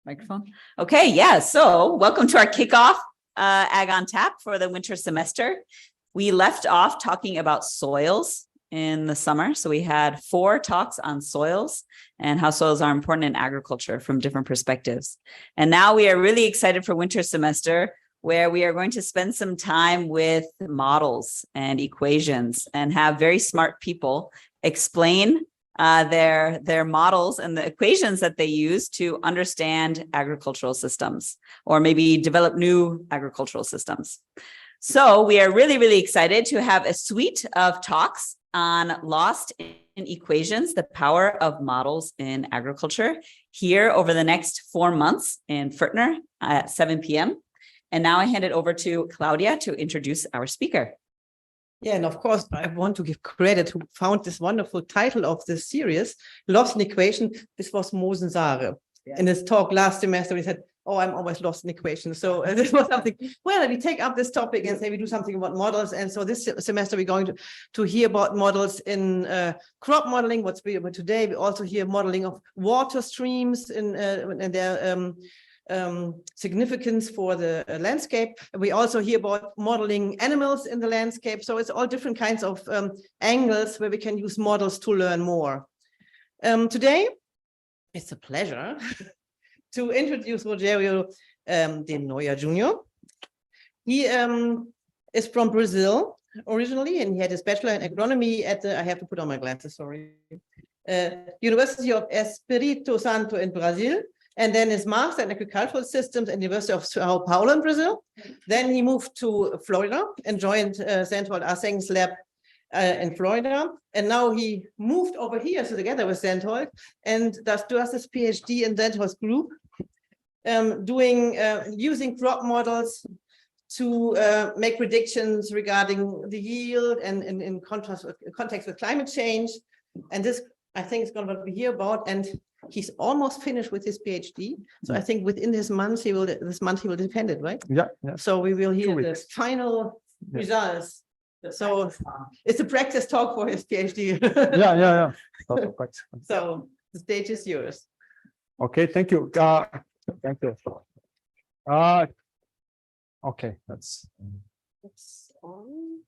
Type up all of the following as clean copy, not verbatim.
Microphone. Okay, yeah. So welcome to our kickoff Ag-on-Tap for the winter semester. We left off talking about soils in the summer. So we had 4 talks on soils and how soils are important in agriculture from different perspectives. And now we are really excited for winter semester, where we are going to spend some time with models and equations and have very smart people explain their models and the equations that they use to understand agricultural systems, or maybe develop new agricultural systems. So we are really, really excited to have a suite of talks on lost in equations, the power of models in agriculture, here over the next 4 months in Furtner at 7 p.m. And now I hand it over to Claudia to introduce our speaker. Yeah, and of course, I want to give credit who found this wonderful title of this series, Lost in Equation. This was Mosen Sare. Yeah. In his talk last semester, he said, oh, I'm always lost in equations. So this was something, well, we take up this topic and say we do something about models. And so this semester, we're going to hear about models in crop modeling, what's we about today. We also hear modeling of water streams and their significance for the landscape. We also hear about modeling animals in the landscape. So it's all different kinds of angles where we can use models to learn more. Today, it's a pleasure to introduce Rogerio de Nóia Júnior. He is from Brazil originally, and he had his bachelor in agronomy at the, I have to put on my glasses, sorry, University of Espírito Santo in Brazil. And then his master in agricultural systems at the University of Sao Paulo in Brazil. Then he moved to Florida and joined Sandholt AgScience lab in Florida. And now he moved over here, so together with Sandholt, and does his PhD in Sandholt's group, using crop models to make predictions regarding the yield and in context with climate change. And this, I think, is going to be here about. And he's almost finished with his PhD. So I think within this month he will defend it, right? Yeah. So we will hear the final results. So it's a practice talk for his PhD. Yeah. So the stage is yours. Okay, thank you. Thank you. Okay, that's on.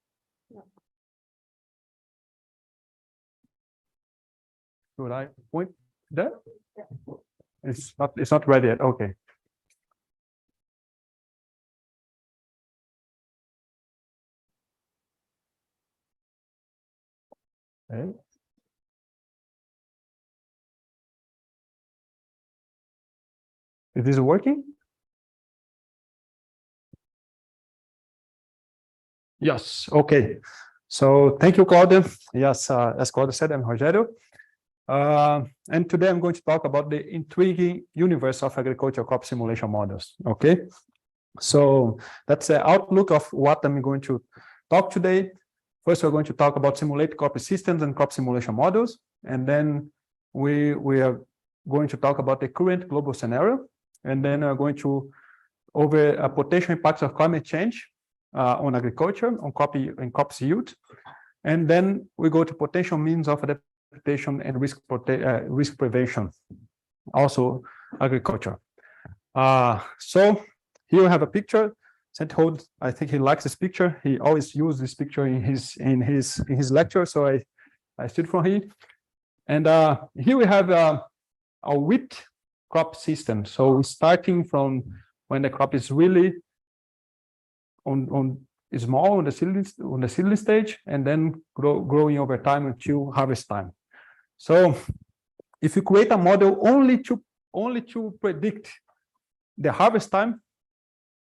Should I point there? It's not ready yet. Okay. Okay. Is this working? Yes. Okay. So thank you, Claudia. Yes, as Claudia said, I'm Rogerio. And today I'm going to talk about the intriguing universe of agricultural crop simulation models. Okay, so that's the outlook of what I'm going to talk today. First, we're going to talk about simulated crop systems and crop simulation models, and then we are going to talk about the current global scenario, and then we're going to over potential impacts of climate change on agriculture, on crops yield, and then we go to potential means of adaptation and risk prevention, also agriculture. So here we have a picture. Sandholt, I think he likes this picture. He always uses this picture in his lecture, so I stood from here. And here we have a wheat crop system. So starting from when the crop is really small on the seedling stage, and then growing over time until harvest time. So if you create a model only to predict the harvest time,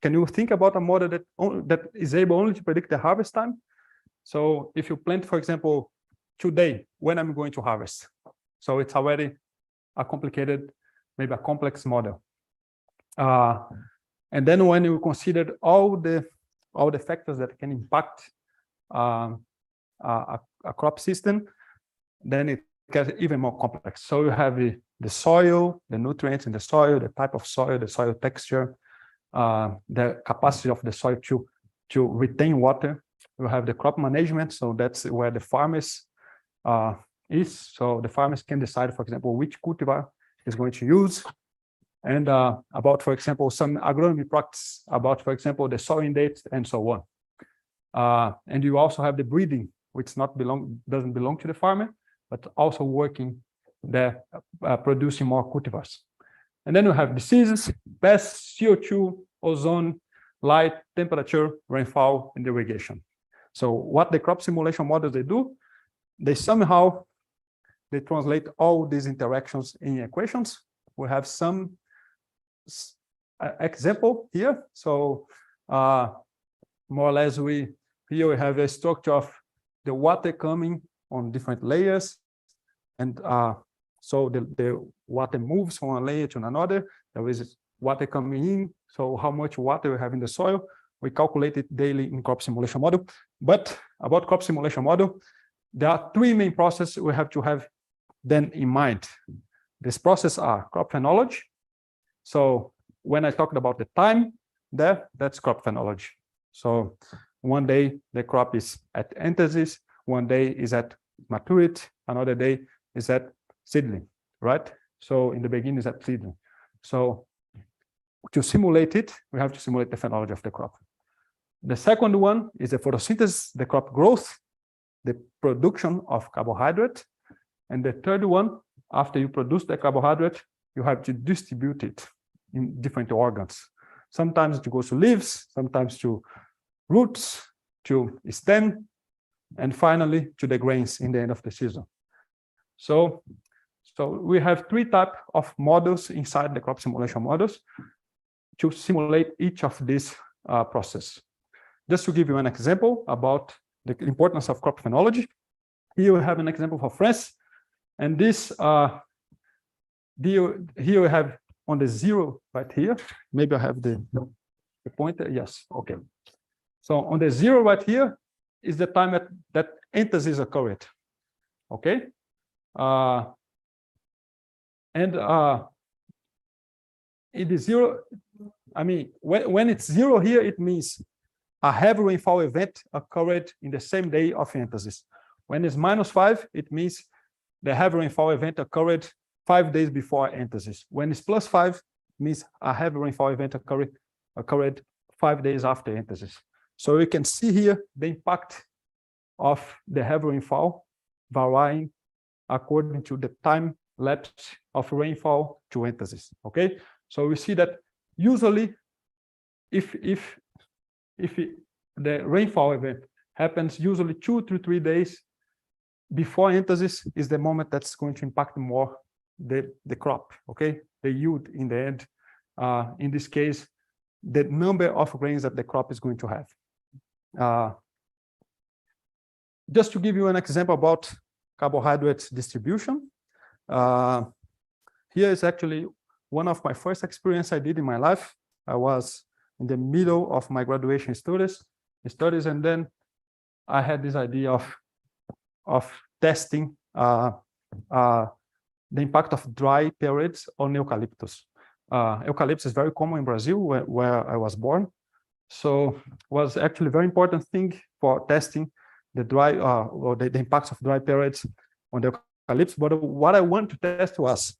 can you think about a model that is able only to predict the harvest time? So if you plant, for example, today, when I'm going to harvest, so it's already a complicated, maybe a complex model. And then when you consider all the factors that can impact a crop system, then it gets even more complex. So you have the soil, the nutrients in the soil, the type of soil, the soil texture, the capacity of the soil to retain water. You have the crop management, so that's where the farmers is. So the farmers can decide, for example, which cultivar is going to use. and about, for example, some agronomy practice about, for example, the sowing dates and so on. And you also have the breeding, which doesn't belong to the farmer, but also working there, producing more cultivars. And then you have diseases, pests, CO2, ozone, light, temperature, rainfall, and irrigation. So what the crop simulation models they do, they translate all these interactions in equations. We have some example here. So more or less here we have a structure of the water coming on different layers, and so the water moves from one layer to another. There is water coming in, so how much water we have in the soil, we calculate it daily in crop simulation model. But about crop simulation model, there are three main processes we have to have then in mind. This process are crop phenology. So when I talked about the time there, that's crop phenology. So one day the crop is at anthesis, one day is at maturity, another day is at seedling, right? So in the beginning is at seedling. So to simulate it, we have to simulate the phenology of the crop. The second one is the photosynthesis, the crop growth, the production of carbohydrate. And the third one, after you produce the carbohydrate, you have to distribute it in different organs. Sometimes it goes to leaves, sometimes to roots, to stem, and finally to the grains in the end of the season. So we have three types of models inside the crop simulation models to simulate each of these processes. Just to give you an example about the importance of crop phenology, here we have an example for France, and this here we have on the zero right here. Maybe I have the pointer. Yes, okay. So on the zero right here is the time that anthesis occurred. Okay, and it is zero. I mean, when it's zero here, it means a heavy rainfall event occurred in the same day of anthesis. When it's -5, it means the heavy rainfall event occurred 5 days before anthesis. When it's +5, it means a heavy rainfall event occurred 5 days after anthesis. So you can see here the impact of the heavy rainfall varying according to the time lapse of rainfall to anthesis. Okay, so we see that usually if the rainfall event happens usually 2 to 3 days before anthesis is the moment that's going to impact more the crop, okay, the yield in the end. In this case, the number of grains that the crop is going to have. Just to give you an example about carbohydrate distribution, here is actually one of my first experience I did in my life. I was in the middle of my graduation studies, and then I had this idea of testing the impact of dry periods on eucalyptus. Eucalyptus is very common in Brazil, where I was born. So it was actually a very important thing for testing the dry or the impacts of dry periods on the eucalyptus. But what I want to test was,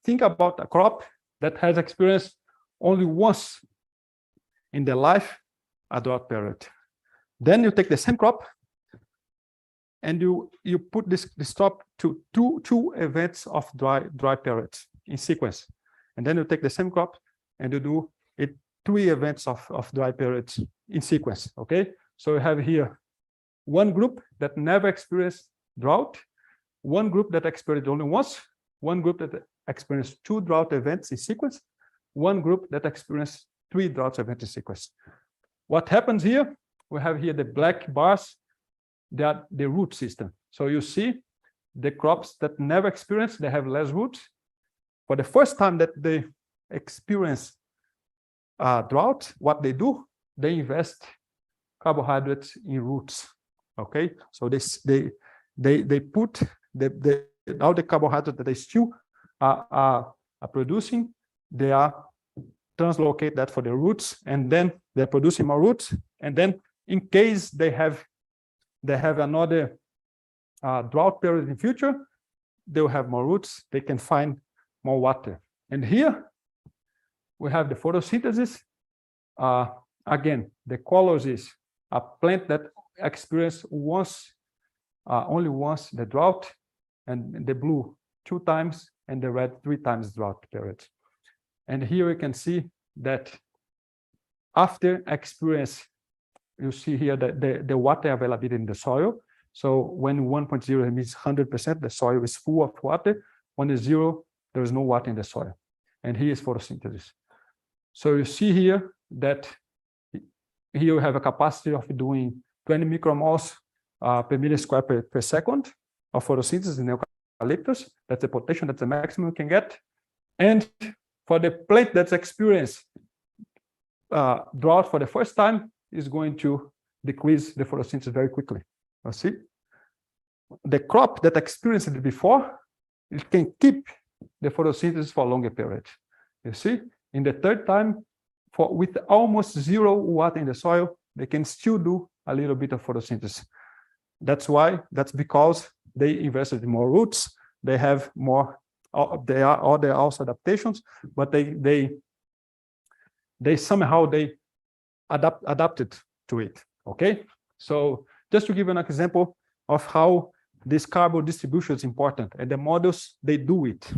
think about a crop that has experienced only once in their life a drought period. Then you take the same crop and you put this crop to two events of dry periods in sequence. And then you take the same crop and you do it 3 events of dry periods in sequence. Okay, so you have here one group that never experienced drought, one group that experienced only once, one group that experienced 2 drought events in sequence, one group that experienced 3 drought events in sequence. What happens here? We have here the black bars, that the root system. So you see the crops that never experience, they have less roots. For the first time that they experience drought, what they do, they invest carbohydrates in roots. Okay, so they put all the carbohydrates that they still are producing, they are translocate that for the roots, and then they're producing more roots, and then in case they have another drought period in future, they'll have more roots, they can find more water. And here we have the photosynthesis. Again, the colors is a plant that experienced only once the drought, and the blue 2 times, and the red 3 times drought period. And here we can see that after experience, you see here the water availability in the soil. So when 1.0 means 100%, the soil is full of water. When it's 0, there is no water in the soil. And here is photosynthesis. So you see here that here we have a capacity of doing 20 micromoles per meter square per second of photosynthesis in eucalyptus. That's the potential, that's the maximum you can get. And for the plant that's experienced drought for the first time, is going to decrease the photosynthesis very quickly. You see? The crop that experienced it before, it can keep the photosynthesis for a longer period. You see? In the third time, with almost 0 water in the soil, they can still do a little bit of photosynthesis. That's because they invested in more roots. They have more, there are other also adaptations, but they somehow adapted to it. Okay, so just to give you an example of how this carbon distribution is important, and the models, they do it.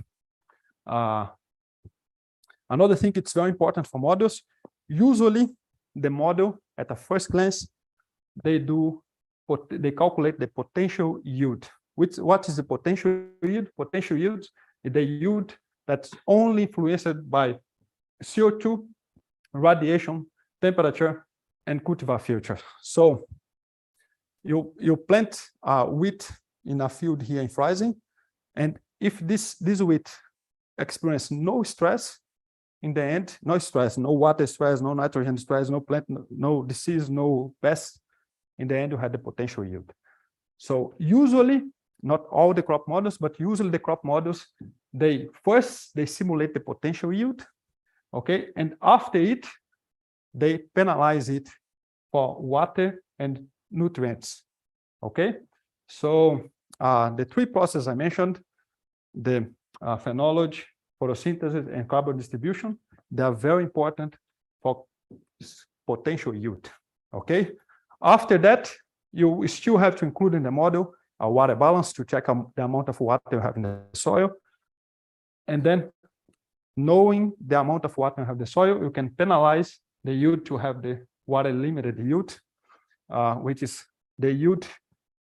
Another thing it's very important for models, usually the model at a first glance, they calculate the potential yield. What is the potential yield? Potential yield is the yield that's only influenced by CO2, radiation, temperature, and cultivar filter. So you plant wheat in a field here in Freising, and if this wheat experience no stress, in the end, no stress, no water stress, no nitrogen stress, no plant, no disease, no pests, in the end you had the potential yield. So usually, not all the crop models, but usually the crop models, they simulate the potential yield, okay, and after it, they penalize it for water and nutrients, okay? So the 3 processes I mentioned, the phenology, photosynthesis, and carbon distribution, they are very important for potential yield, okay? After that, you still have to include in the model a water balance to check the amount of water you have in the soil. And then knowing the amount of water you have in the soil, you can penalize the yield to have the water limited yield, which is the yield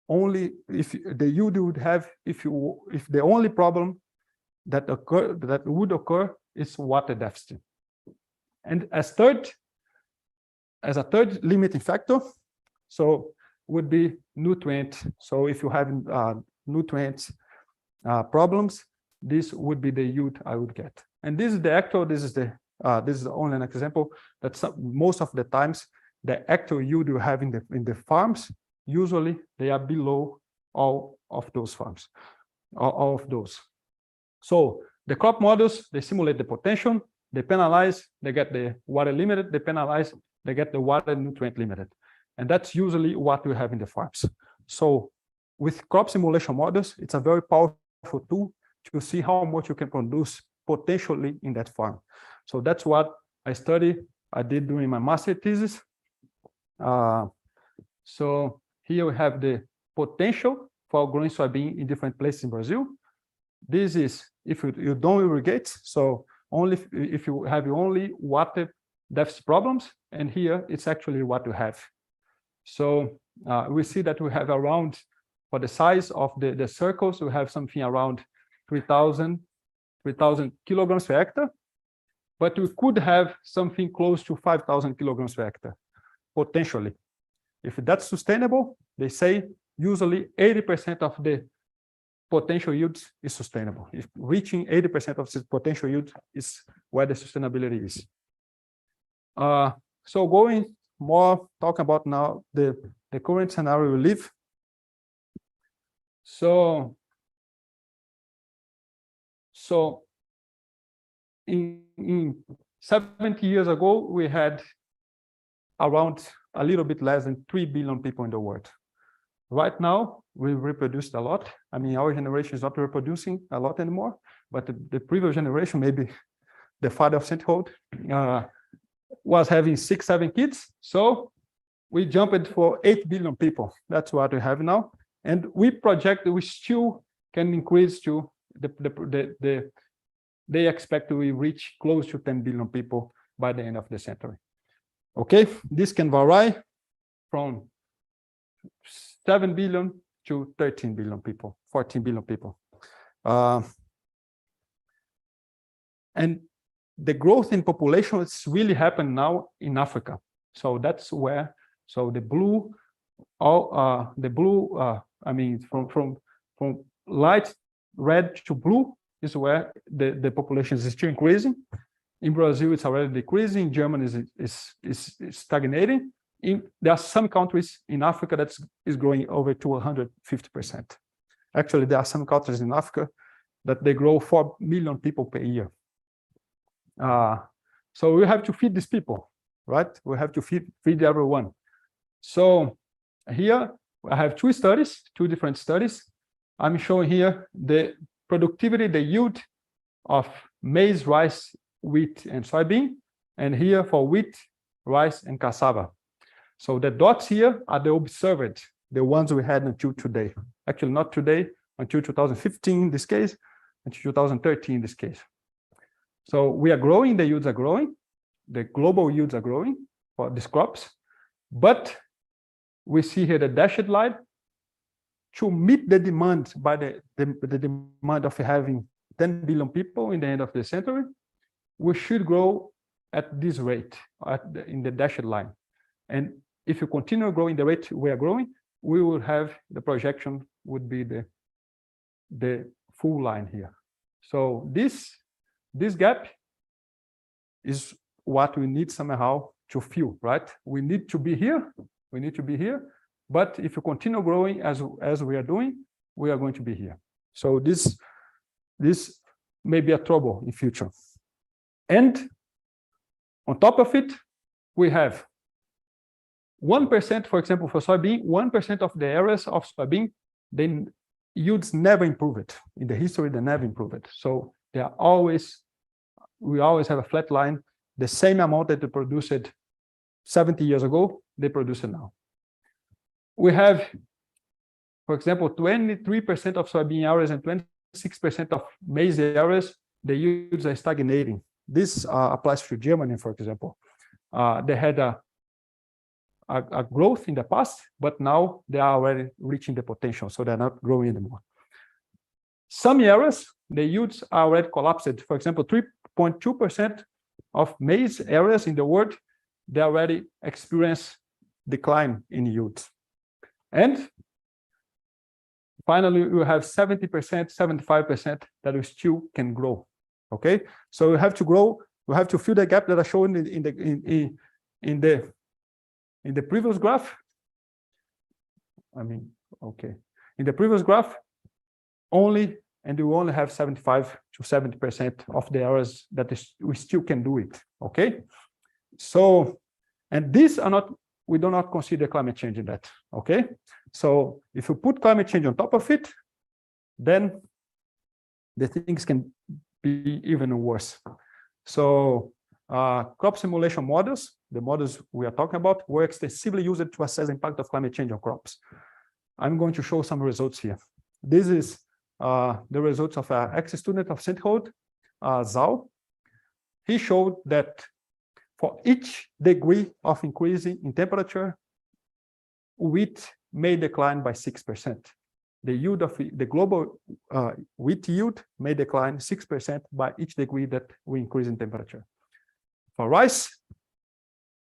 only if the yield you would have if the only problem that would occur is water deficit. And as a third limiting factor, so would be nutrient. So if you have nutrients problems, this would be the yield I would get. And this is the actual. This is only an example that most of the times the actual yield you have in the farms, usually they are below all of those farms, all of those. So the crop models, they simulate the potential, they penalize, they get the water limited, they penalize, they get the water nutrient limited. And that's usually what we have in the farms. So with crop simulation models, it's a very powerful tool to see how much you can produce potentially in that farm. So that's what I did during my master thesis. So here we have the potential for growing soybean in different places in Brazil. This is if you don't irrigate, so only if you have only water deficit problems, and here it's actually what you have. So we see that we have around, for the size of the circles, we have something around 3,000 kilograms per hectare, but we could have something close to 5,000 kilograms per hectare, potentially. If that's sustainable, they say usually 80% of the potential yields is sustainable. If reaching 80% of the potential yield is where the sustainability is. So going more, talking about now the current scenario we live. So in 70 years ago, we had around a little bit less than 3 billion people in the world. Right now, we reproduced a lot. I mean, our generation is not reproducing a lot anymore, but the previous generation, maybe the father of Centhold, was having 6-7 kids. So we jumped for 8 billion people. That's what we have now. And we project that we still can increase to they expect we reach close to 10 billion people by the end of the century. Okay, this can vary from 7 billion to 13 billion people, 14 billion people. And the growth in population is really happening now in Africa. So that's where, so the blue, I mean, from light red to blue is where the population is still increasing. In Brazil, it's already decreasing. Germany is stagnating. There are some countries in Africa that is growing over to 150%. Actually, there are some countries in Africa that they grow 4 million people per year. So we have to feed these people, right? We have to feed everyone. So here I have two different studies. I'm showing here the productivity, the yield of maize, rice, wheat, and soybean, and here for wheat, rice, and cassava. So the dots here are the observed, the ones we had until today. Actually, not today, until 2015 in this case, until 2013 in this case. So we are growing, the yields are growing, the global yields are growing for these crops, but we see here the dashed line. To meet the demand by the demand of having 10 billion people in the end of the century, we should grow at this rate in the dashed line. And if you continue growing the rate we are growing, we will have the projection would be the full line here. So this gap is what we need somehow to fill, right? We need to be here. We need to be here. But if you continue growing as we are doing, we are going to be here. So this may be a trouble in future. And on top of it, we have 1%, for example, for soybean, 1% of the areas of soybean, then yields never improved. In the history, they never improved. So we always have a flat line. The same amount that they produced 70 years ago, they produce it now. We have, for example, 23% of soybean areas and 26% of maize areas, the yields are stagnating. This applies to Germany, for example. They had a growth in the past, but now they are already reaching the potential, so they're not growing anymore. Some areas, the yields are already collapsed. For example, 3.2% of maize areas in the world, they already experience decline in yields. And finally, we have 70%, 75% that we still can grow. Okay, so we have to grow. We have to fill the gap that are shown in the previous graph. I mean, okay, in the previous graph, we only have 75 to 70% of the areas that we still can do it. Okay, so and these are not. We do not consider climate change in that, okay? So if you put climate change on top of it, then the things can be even worse. So crop simulation models, the models we are talking about, were extensively used to assess the impact of climate change on crops. I'm going to show some results here. This is the results of an ex-student of Centhold, Zhao. He showed that for each degree of increasing in temperature, wheat may decline by 6%. The yield of the global wheat yield may decline 6% by each degree that we increase in temperature. For rice,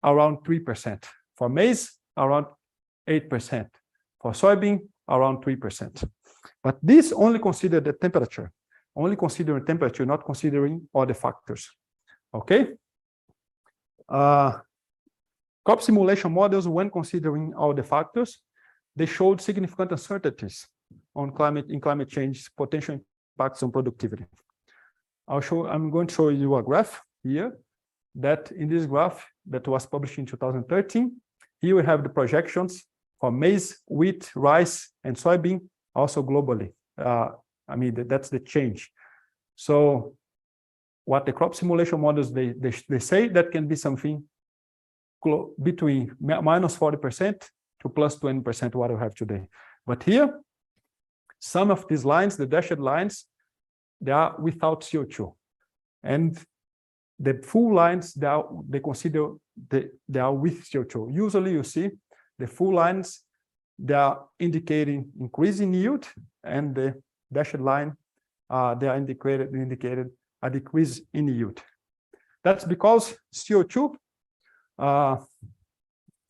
around 3%. For maize, around 8%. For soybean, around 3%. But this only consider the temperature, only considering temperature, not considering other factors. Okay? Crop simulation models, when considering all the factors, they showed significant uncertainties on climate change potential impacts on productivity. I'm going to show you a graph here that in this graph that was published in 2013, here we have the projections for maize, wheat, rice, and soybean, also globally. I mean, that's the change. So what the crop simulation models they say that can be something between minus 40% to plus 20% what we have today. But here, some of these lines, the dashed lines, they are without CO2, and the full lines they consider they are with CO2. Usually, you see the full lines they are indicating increasing yield, and the dashed line they are indicated a decrease in yield. That's because CO2,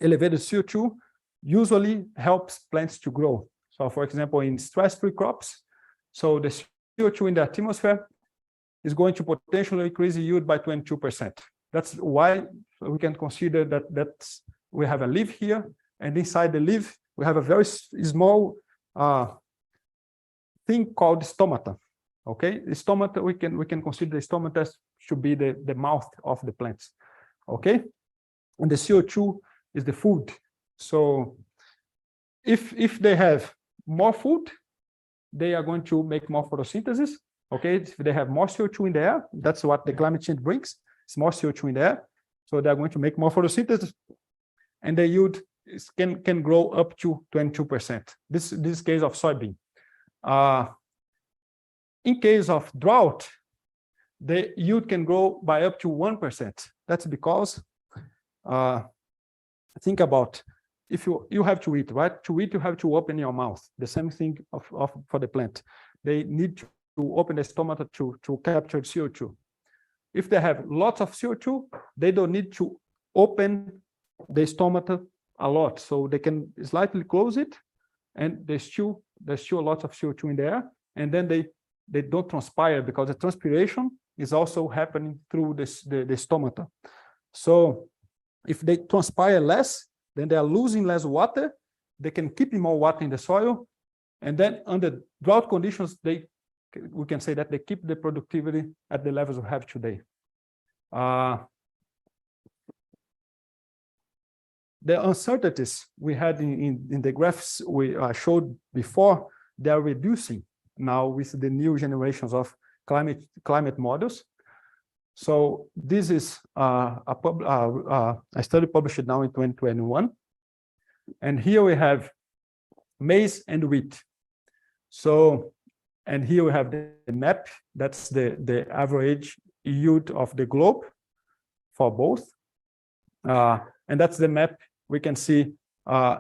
elevated CO2, usually helps plants to grow. So, for example, in stress-free crops, so the CO2 in the atmosphere is going to potentially increase the yield by 22%. That's why we can consider that we have a leaf here, and inside the leaf we have a very small thing called stomata. Okay, the stomata we can consider the stomata should be the mouth of the plants. Okay, and the CO2 is the food. So if they have more food, they are going to make more photosynthesis. Okay, if they have more CO2 in the air, that's what the climate change brings. It's more CO2 in the air, so they're going to make more photosynthesis, and the yield can grow up to 22%. This case of soybean. In case of drought, the yield can grow by up to 1%. That's because think about if you have to eat, right? To eat, you have to open your mouth. The same thing for the plant. They need to open the stomata to capture CO2. If they have lots of CO2, they don't need to open the stomata a lot, so they can slightly close it, and there's still a lot of CO2 in the air, and then they don't transpire because the transpiration is also happening through the stomata. So if they transpire less, then they are losing less water. They can keep more water in the soil, and then under drought conditions, we can say that they keep the productivity at the levels we have today. The uncertainties we had in the graphs we showed before, they are reducing now with the new generations of climate models. So this is a study published now in 2021, and here we have maize and wheat. So, and here we have the map. That's the average yield of the globe for both, and that's the map. We can see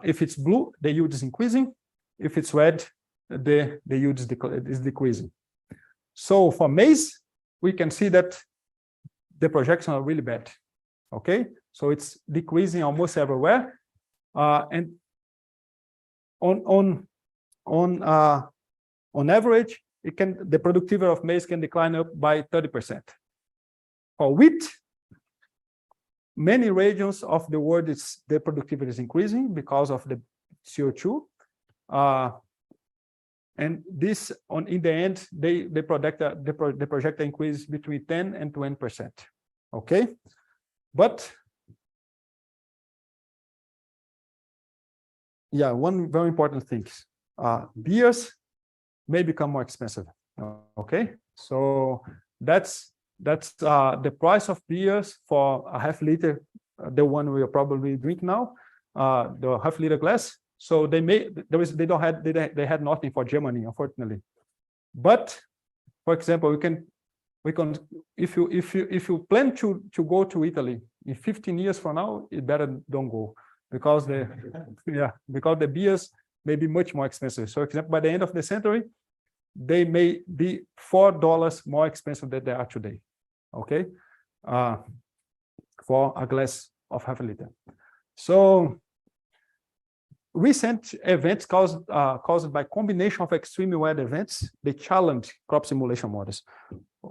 if it's blue, the yield is increasing. If it's red, the yield is decreasing. So for maize, we can see that the projections are really bad. Okay, so it's decreasing almost everywhere, and on average, the productivity of maize can decline up by 30%. For wheat, many regions of the world, the productivity is increasing because of the CO2, and this in the end they project an increase between 10 and 20%. Okay, but yeah, one very important thing, beers may become more expensive. Okay, so that's the price of beers for a half liter, the one we are probably drink now, the half liter glass. So they had nothing for Germany, unfortunately. But for example, we can if you plan to go to Italy in 15 years from now, it better don't go, because the beers may be much more expensive. So for example, by the end of the century, they may be $4 more expensive than they are today. Okay, for a glass of half a liter. So recent events caused by combination of extreme weather events, they challenge crop simulation models.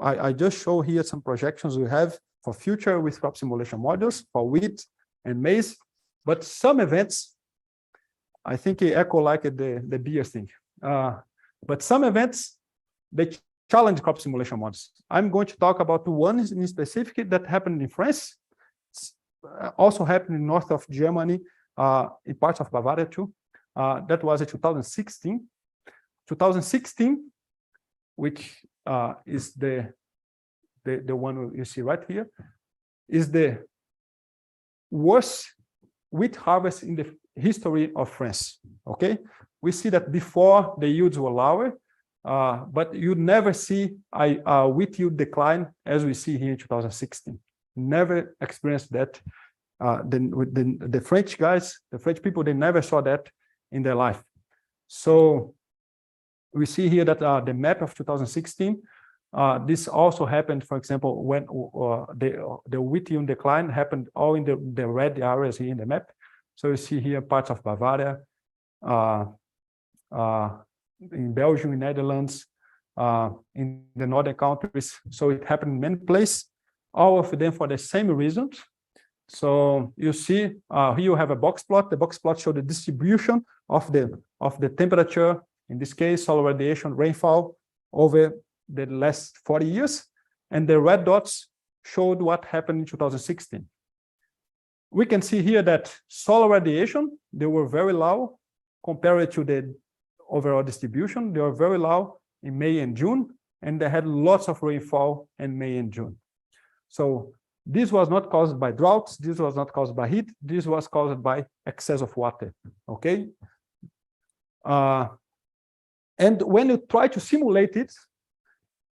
I just show here some projections we have for future with crop simulation models for wheat and maize, but some events, I think it echo like the beer thing. But some events, they challenge crop simulation models. I'm going to talk about one in specific that happened in France. It's also happened in north of Germany, in parts of Bavaria too. That was in 2016. 2016, which is the the one you see right here, is the worst wheat harvest in the history of France. Okay, we see that before the yields were lower, but you never see a wheat yield decline as we see here in 2016. Never experienced that. The French guys, the French people, they never saw that in their life. So we see here that the map of 2016, this also happened, for example, when the wheat yield decline happened all in the red areas here in the map. So you see here parts of Bavaria, in Belgium, in Netherlands, in the northern countries. So it happened in many places, all of them for the same reasons. So you see here you have a box plot. The box plot shows the distribution of the temperature, in this case, solar radiation, rainfall over the last 40 years. And the red dots showed what happened in 2016. We can see here that solar radiation, they were very low compared to the overall distribution. They were very low in May and June, and they had lots of rainfall in May and June. So this was not caused by droughts. This was not caused by heat. This was caused by excess of water. Okay. And when you try to simulate it,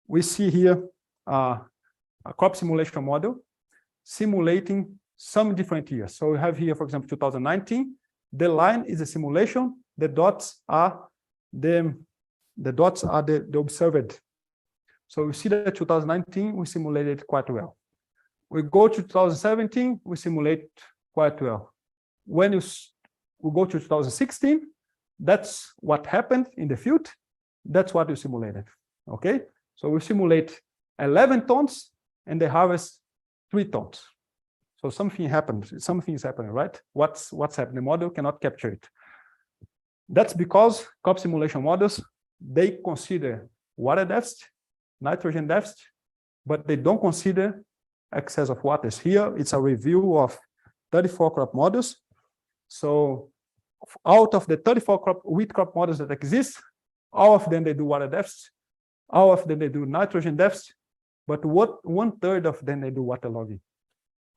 we see here a crop simulation model simulating some different years. So we have here, for example, 2019. The line is a simulation. The dots are the observed. So we see that 2019 we simulated quite well. We go to 2017, we simulate quite well. When we go to 2016, that's what happened in the field. That's what we simulated. Okay, so we simulate 11 tons and they harvest 3 tons. So something happened. Something is happening, right? What's happening? The model cannot capture it. That's because crop simulation models, they consider water deficit, nitrogen deficit, but they don't consider excess of waters. Here, it's a review of 34 crop models. So out of the 34 wheat crop models that exist, all of them, they do water deficit. All of them, they do nitrogen deficit. But 1/3 of them, they do waterlogging.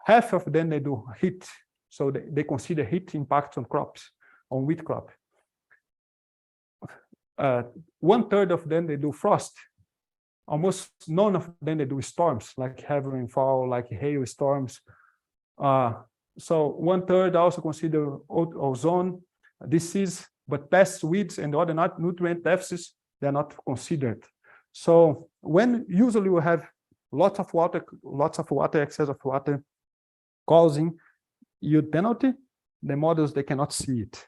Half of them, they do heat. So they consider heat impacts on crops, on wheat crop. 1/3 of them, they do frost. Almost none of them, they do storms, like heavy rainfall, like hail storms. So 1/3 also consider ozone, disease, but pests, weeds, and other nutrient deficits, they're not considered. So when usually we have lots of water, excess of water, causing yield penalty, the models, they cannot see it.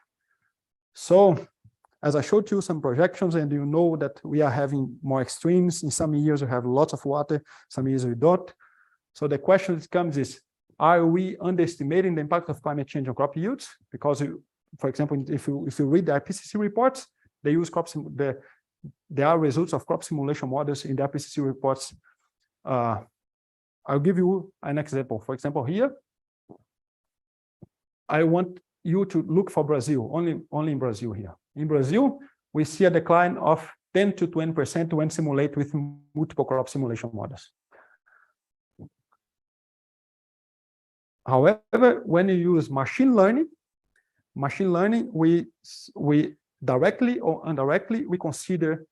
So as I showed you some projections, and you know that we are having more extremes. In some years, we have lots of water, some years we don't. So the question that comes is, are we underestimating the impact of climate change on crop yields? Because, for example, if you read the IPCC reports, they use there are results of crop simulation models in the IPCC reports. I'll give you an example. For example, here, I want you to look for Brazil, only in Brazil here. In Brazil, we see a decline of 10 to 20% when simulated with multiple crop simulation models. However, when you use machine learning, we directly or indirectly, we consider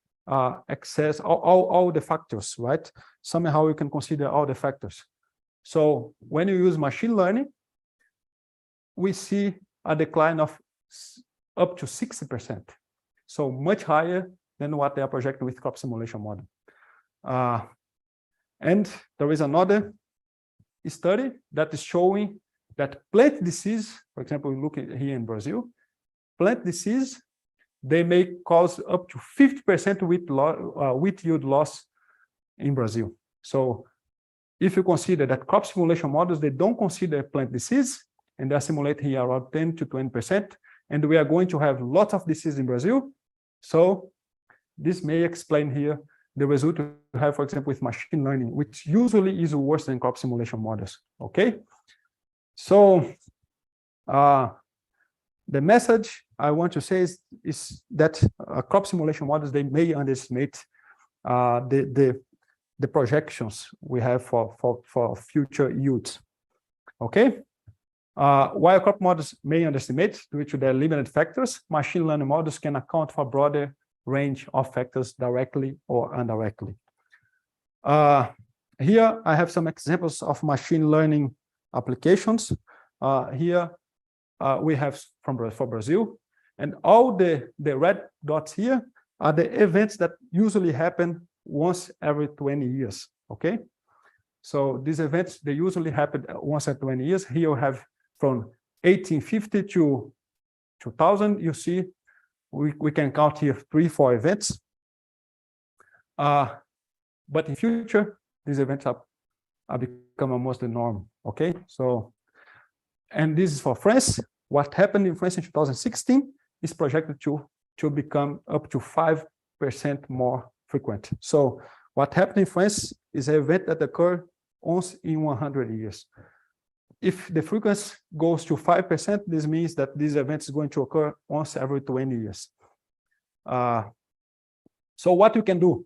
excess, all the factors, right? Somehow you can consider all the factors. So when you use machine learning, we see a decline of up to 60%. So much higher than what they are projecting with crop simulation model. And there is another study that is showing that plant disease, for example, we look at here in Brazil, plant disease, they may cause up to 50% wheat yield loss in Brazil. So if you consider that crop simulation models, they don't consider plant disease, and they simulate here around 10 to 20%, and we are going to have lots of disease in Brazil. So this may explain here the result we have, for example, with machine learning, which usually is worse than crop simulation models, okay? So the message I want to say is that crop simulation models, they may underestimate the the projections we have for future yields. Okay. While crop models may underestimate due to their limited factors, machine learning models can account for a broader range of factors directly or indirectly. Here I have some examples of machine learning applications. Here we have for Brazil, and all the red dots here are the events that usually happen once every 20 years. Okay, so these events, they usually happen once every 20 years. Here you have from 1850 to 2000. You see, we can count here 3-4 events. But in future, these events are become almost the norm. Okay, so, and this is for France. What happened in France in 2016 is projected to become up to 5% more frequent. So what happened in France is an event that occurred once in 100 years. If the frequency goes to 5%, this means that this event is going to occur once every 20 years. So what you can do?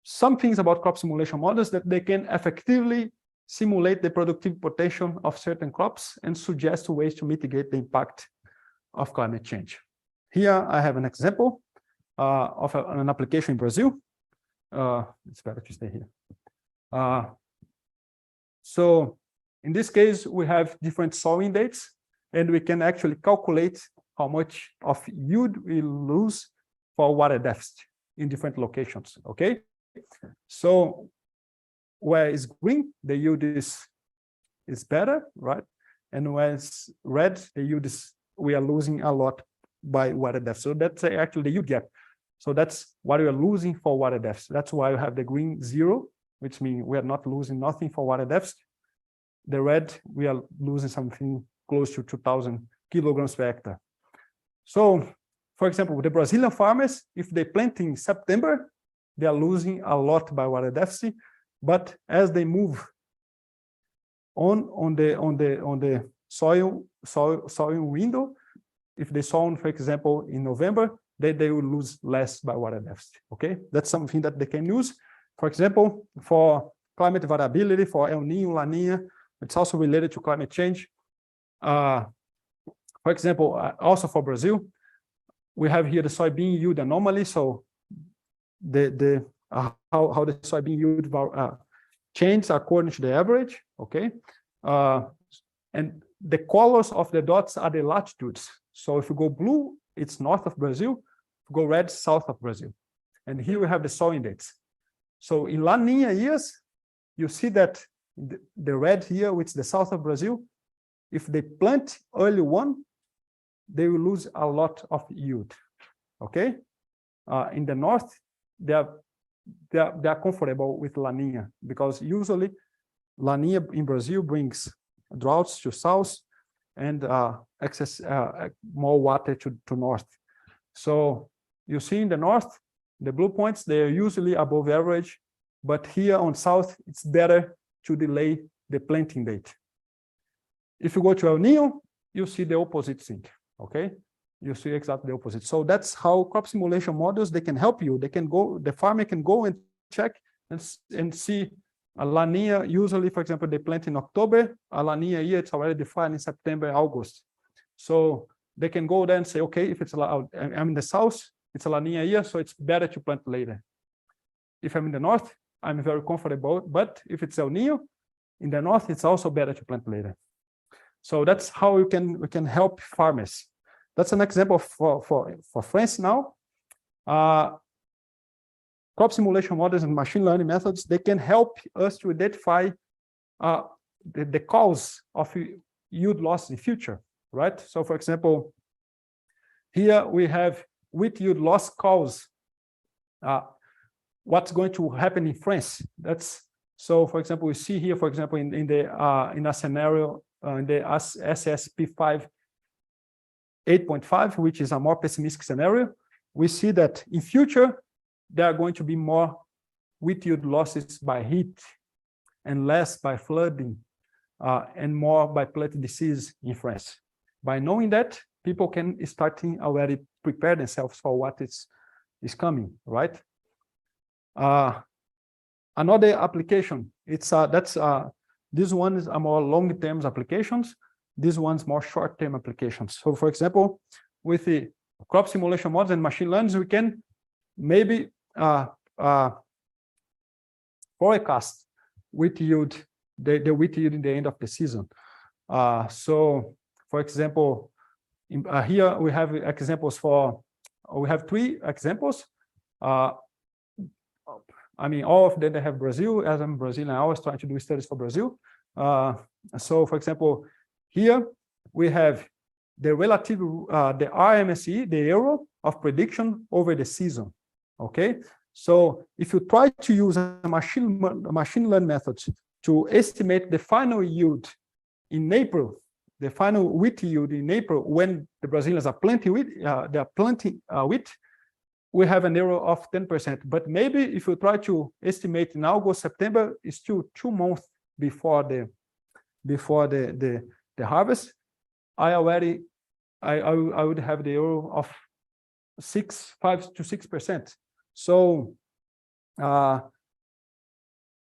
Some things about crop simulation models that they can effectively simulate the productive potential of certain crops and suggest ways to mitigate the impact of climate change. Here I have an example of an application in Brazil. It's better to stay here. So in this case, we have different sowing dates, and we can actually calculate how much of yield we lose for water deficit in different locations. Okay, so where is green, the yield is better, right? And where it's red, the yield is, we are losing a lot by water deficit. So that's actually the yield gap. So that's what we are losing for water deficit. That's why we have the green 0, which means we are not losing nothing for water deficit. The red, we are losing something close to 2,000 kilograms per hectare. So, for example, the Brazilian farmers, if they plant in September, they are losing a lot by water deficit. But as they move on the soil window, if they sow, for example, in November, they will lose less by water deficit. Okay, that's something that they can use. For example, for climate variability, for El Niño, La Niña, it's also related to climate change. For example, also for Brazil, we have here the soybean yield anomaly. So how the soybean yield changes according to the average. Okay, and the colors of the dots are the latitudes. So if you go blue, it's north of Brazil. If you go red, south of Brazil. And here we have the sowing dates. So in La Niña years, you see that the red here, which is the south of Brazil, if they plant early one, they will lose a lot of yield. Okay, in the north, they are comfortable with La Niña, because usually La Niña in Brazil brings droughts to south and excess more water to north. So you see in the north, the blue points, they are usually above average, but here on south, it's better to delay the planting date. If you go to El Niño, you see the opposite thing. Okay, you see exactly the opposite. So that's how crop simulation models, they can help you. They can go, the farmer can go and check and see a La Niña. Usually, for example, they plant in October. A La Niña year, it's already defined in September, August. So they can go there and say, okay, if it's I'm in the south, it's a La Niña year, so it's better to plant later. If I'm in the north, I'm very comfortable. But if it's El Niño, in the north, it's also better to plant later. So that's how we can help farmers. That's an example for France now. Crop simulation models and machine learning methods, they can help us to identify the cause of yield loss in the future, right? So for example, here we have wheat yield loss cause. What's going to happen in France? That's so. For example, we see here, for example, in a scenario in the SSP5 8.5, which is a more pessimistic scenario, we see that in future there are going to be more wheat yield losses by heat and less by flooding and more by plant disease in France. By knowing that, people can start to already prepare themselves for what is coming, right? Another application, it's this one is a more long-term applications. This one's more short-term applications. So, for example, with the crop simulation models and machine learning, we can maybe forecast wheat yield, the wheat yield in the end of the season. So, for example, here we have examples we have 3 examples. I mean, all of them, they have Brazil. As I'm Brazilian, I always try to do studies for Brazil. So, for example, here we have the relative, the RMSE, the error of prediction over the season. Okay, so if you try to use a machine learning method to estimate the final yield in April, the final wheat yield in April, when the Brazilians are planting wheat, they are planting wheat, we have an error of 10%. But maybe if you try to estimate in August, September, it's still 2 months before the harvest. I would have the error of 5 to 6%. So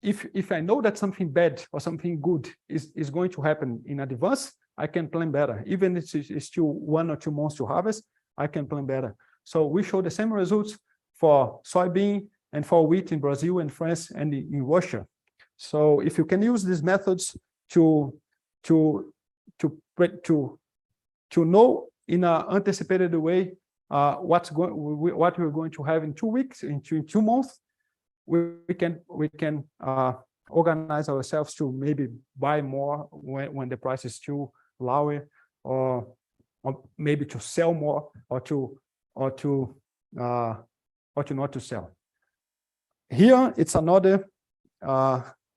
if I know that something bad or something good is going to happen in advance, I can plan better. Even if it's still 1 or 2 months to harvest, I can plan better. So we show the same results for soybean and for wheat in Brazil and France and in Russia. So if you can use these methods to know in an anticipated way what we're going to have in 2 weeks, in 2 months, we can organize ourselves to maybe buy more when the price is too lower, or maybe to sell more, or to not to sell. Here it's another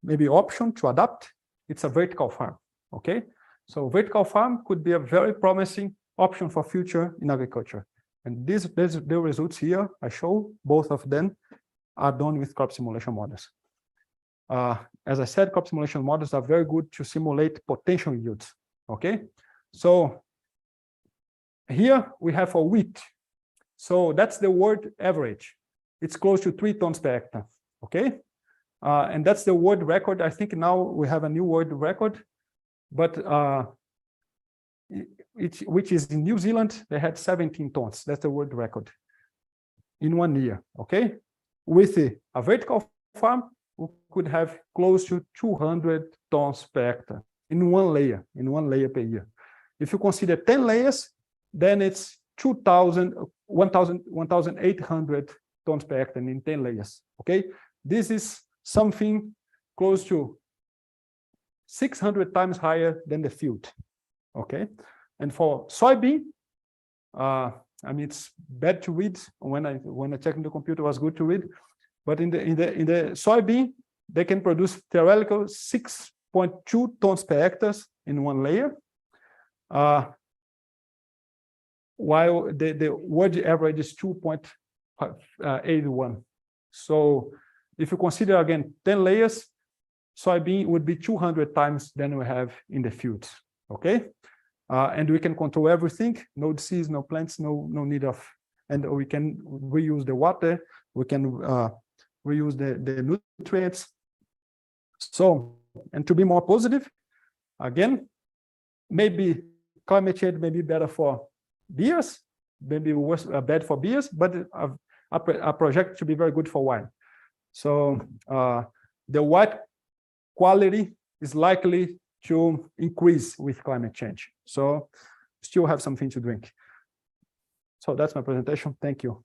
maybe option to adapt. It's a vertical farm. Okay, so vertical farm could be a very promising option for future in agriculture. And the results here I show, both of them are done with crop simulation models. As I said, crop simulation models are very good to simulate potential yields. Okay, so here we have for wheat. So that's the world average. It's close to 3 tons per hectare. Okay, and that's the world record. I think now we have a new world record, but which is in New Zealand, they had 17 tons. That's the world record in 1 year. Okay, with a vertical farm, we could have close to 200 tons per hectare in one layer per year. If you consider 10 layers, then it's 1,800 tons per hectare in 10 layers. Okay, this is something close to 600 times higher than the field. Okay, and for soybean, I mean, it's bad to read. When I checked in the computer, it was good to read, but in the soybean, they can produce theoretical 6.2 tons per hectare in one layer, while the world average is 2.81. So if you consider again 10 layers, soybean would be 200 times than we have in the fields. Okay, and we can control everything, no disease, no plants, no need of, and we can reuse the water, we can reuse the nutrients. So, and to be more positive, again, maybe climate change may be better for beers, maybe worse, bad for beers, but a project to be very good for wine. So the white quality is likely to increase with climate change. So still have something to drink. So that's my presentation. Thank you.